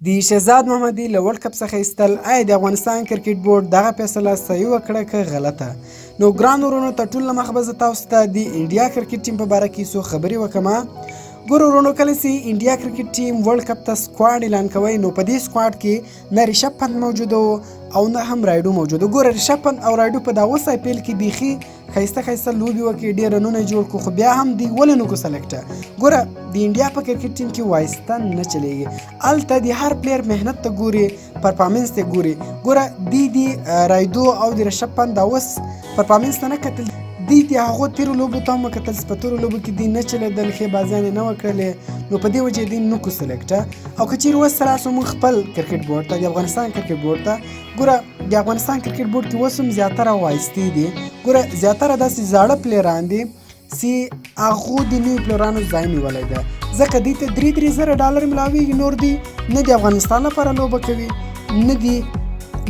د شهزاد محمدي له ورلډ کپ څخه ایستل آیا د افغانستان کرکټ بورډ دغه فیصله صحیح وکړه که غلطه؟ نو ګران ورونو تر ټولو نه مخه به زه تاسو ته د انډیا کرکټ ټیم په باره کې څو خبرې وکړم. ګورو ورونو، کله چې انډیا کرکټ ټیم ورلډ کپ ته سکواډ اعلان کوي نو په دې سکواډ کې نه ریشب پنت موجود او نه هم رایډو موجود. ګوره ریشب پنت او رایډو په دغه IPL کې بیخي ښایسته لوبې وکړې، ډېر رنونه جوړ کړو، خو بیا هم دوی ولې نه کړو سلیکټه. ګوره د انډیا په کرکټ ټیم کې وایسته نه چلیږي، هلته د هر پلیر محنت ته ګوري، پرفارمنس ته ګوري. ګوره دوی د رایډو او د ریشب پنت دا اوس پرفارمنس ته نه کتل، دوی د هغو تېرو لوبو ته هم وکتل چې په تېرو لوبو کې دوی نه چلېدل، ښې بازیانې نه وکړلې، نو په دې وجې دوی نه کړو سلیکټه. او که چیرې اوس راسو موږ خپل کرکټ بورډ ته، د افغانستان کرکټ بورډ ته، ګوره د افغانستان کرکټ بورډ کې اوس هم زیاتره وایستې دي. ګوره زیاتره داسې زاړه پلیران دي چې هغو د نویو پلیرانو ځای نیولی ده، ځکه دوی ته $3,000 ملاویږي، نور دوی نه د افغانستان لپاره لوبه کوي، نه د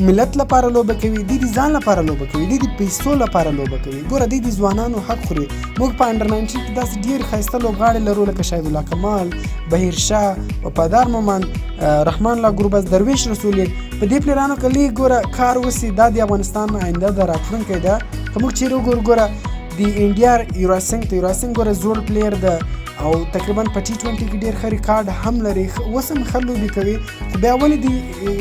ملت لپاره لوبه کوي، دوی د ځان لپاره لوبه کوي، دوی د پیسو لپاره لوبه کوي. ګوره دوی د ځوانانو حق خوري. موږ په انډر 19 کې داسې ډېر ښایسته لوبغاړي لرو لکه شهید الله کمال، بهیر شاه، وفادار مومند، رحمان الله ګربز، درویش رسولي. په دې پلیرانو که لږ ګوره کار وسي، دا د افغانستان آینده ده، راتلونکی ده. که موږ چیرې وګورو، ګوره د انډیا یوراسنګ ته، یوراسنګ ګوره زوړ پلیر ده او تقریبا په T20 کې ډېر ښه ریکارډ هم لري، اوس هم ښه لوبې کوي، خو بیا ولې د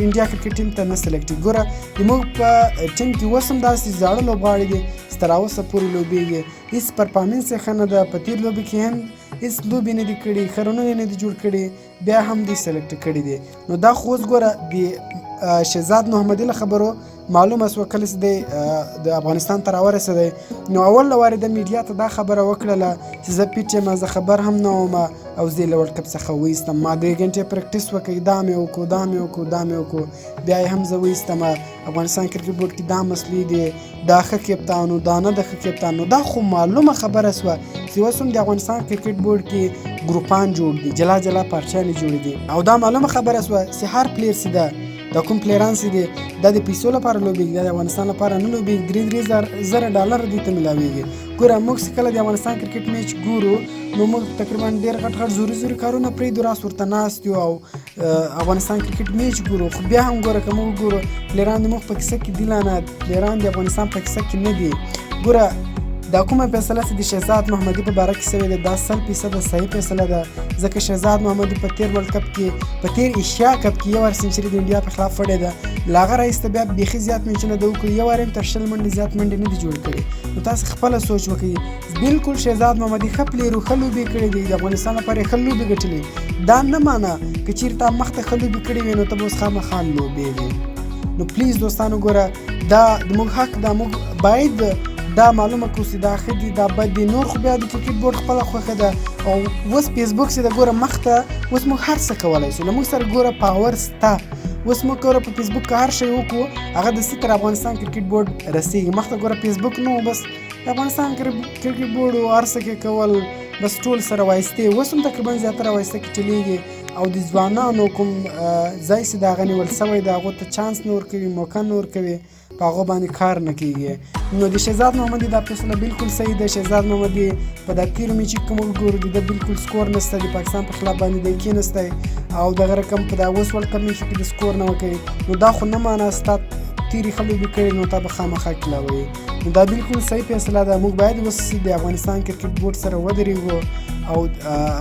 انډیا کرکټ ټیم ته نه سلیکټېږي؟ ګوره زموږ په ټیم کې اوس هم داسې زاړه لوبغاړي دي چې تر اوسه پورې لوبېږي، هېڅ پرفارمنس یې ښه نه ده، په تېر لوبې کې هم هېڅ لوبې نه دي کړي، ښه رنونه یې نه دي جوړ کړي، بیا هم دوی سلیکټ کړي دي. نو دا خو اوس ګوره د شهزاد محمدي له خبرو معلومه سوه، کله چې دی د افغانستان ته راورسېدی نو اول له وارې د میډیا ته دا خبره وکړله چې زه پیټ یم، زه خبر هم نه وم او زه یې له ورلډ کپ څخه وایستم. ما 2 ګنټې پریکټس وکړ، دا مې وکړو، دا مې وکړو، دا مې وکړو، بیا یې هم زه وایستم. افغانستان کرکټ بورډ کې دا مسلې دي، دا ښه کپتان و، دا نه د ښه کپتان. نو دا خو معلومه خبره سوه چې اوس هم د افغانستان کرکټ بورډ کې ګروپان جوړ دي، جلا جلا پارچیانې جوړې دي، او دا معلومه خبره سوه چې هر پلیر چې ده، دا کوم پلیران چې دي، دا د پیسو لپاره لوبېږي، دا د افغانستان لپاره نه لوبېږي. $3,000 دوی ته ملاویږي. ګوره موږ چې کله د افغانستان کرکټ میچ ګورو نو موږ تقریبا ډېر غټ زوري کارونه پرېږدو، راس ورته ناست یو او افغانستان کرکټ میچ ګورو. خو بیا هم ګوره که موږ ګورو پلیران د موږ په کیسه کې دي، نه پلیران د افغانستان په کیسه کې نه دي. ګوره دا کومه فیصله چې د شهزاد محمدي په باره کې شوې ده دا 100% صحیح فیصله ده، ځکه شهزاد محمدي په تېر ورلډ کپ کې، په تېر ایشیا کپ کې 1 وار سنچري د انډیا په خلاف وړې ده، له هغه راهیسته بیا بیخي زیات میچونه ده وکړي، 1 وار هم تر 20 منډې زیات منډې نه دي جوړ کړي. نو تاسې خپله سوچ وکړئ، بالکل شهزاد محمدي ښه پلیر و، ښه لوبې کړې دي، د افغانستان لپاره یې ښه لوبې ګټلې. دا نه مانه که چېرې تا مخته ښه لوبې کړې وې نو ته به اوس خامخا لوبېږې. نو پلیز دوستانو، ګوره دا زموږ حق ده، موږ باید دا معلومه کړو چې دا ښه دي، دا بد دي. نور خو بیا د کرکټ بورډ خپله خوښه ده، او اوس فیسبوک چې ده ګوره مخته اوس موږ هر څه کولی شو، له موږ سره ګوره پاور سته. اوس موږ ګوره په فیسبوک کې هر شی وکړو، هغه د تر افغانستان کرکټ بورډ رسېږي. مخته ګوره فیسبوک نه و، بس د افغانستان کرکټ بورډ و، هر څه کې کول، بس ټول سره وایستې. اوس هم تقریبا زیاتره وایسته کې چلېږي، او د ځوانانو کوم ځای چې د هغه نیول سوی ده هغو ته چانس نه ورکوي، موقع نه ورکوي، په هغو باندې کار نه کېږي. نو د شهزاد محمدي دا فیصله بالکل صحیح ده. شهزاد محمدي په دا تېرو میچ کې موږ ګورو د ده بالکل سکور نشته، د پاکستان په خلاف باندې دی کېنستی، او دغه رقم په دا اوس ورلډ کپ میچ کې د سکور نه وکوي. نو دا خو نه مانه ستا تېرې ښه لوبې کړې نو تا به خامخا کلاوي. نو دا بالکل صحیح فیصله ده. موږ باید اوس د افغانستان کرکټ بورډ سره ودرېږو او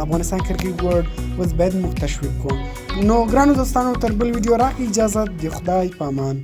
افغانستان کرکټ بورډ اوس باید موږ تشویق کړو. نو ګرانو دوستانو، تر بل ویډیو راکړئ اجازه، د خدای په امان.